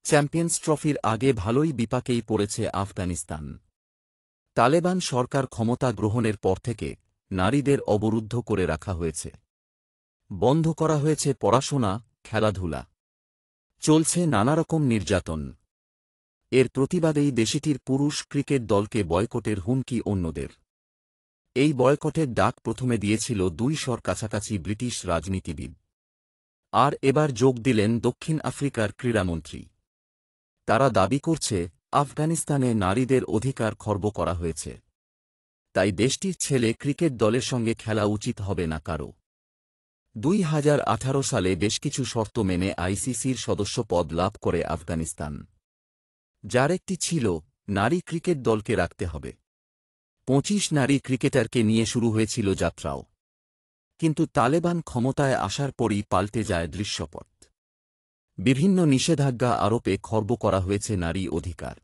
Champions ট্রফির আগে ভালোই বিপাকেই পড়েছে আফগানিস্তান। তালেবান সরকার ক্ষমতা গ্রহণের পর থেকে নারীদের অবরুদ্ধ করে রাখা হয়েছে। বন্ধ করা হয়েছে পড়াশোনা, খেলাধুলা। চলছে নানারকম নির্যাতন। এর প্রতিবাদেই দেশটির পুরুষ ক্রিকেট দলকে বয়কটের হুমকি অন্যদের। এই বয়কটের ডাক প্রথমে দিয়েছিল 200 কাছাকাছি ব্রিটিশ রাজনীতিবিদ। আর এবার যোগ দিলেন দক্ষিণ আফ্রিকার ক্রীড়ামন্ত্রী। তারা দাবি করছে আফগানিস্তানে নারীদের অধিকার খর্ব করা হয়েছে। তাই দেশটির ছেলে ক্রিকেট দলের সঙ্গে খেলা উচিত হবে না কারও। 2018 সালে বেশ কিছু শর্ত মেনে আইসিসির সদস্য পদ লাভ করে আফগানিস্তান, যার একটি ছিল নারী ক্রিকেট দলকে রাখতে হবে। 25 নারী ক্রিকেটারকে নিয়ে শুরু হয়েছিল যাত্রাও। কিন্তু তালেবান ক্ষমতায় আসার পরই পাল্টে যায় দৃশ্যপট। বিভিন্ন নিষেধাজ্ঞা আরোপে খর্ব করা হয়েছে নারী অধিকার।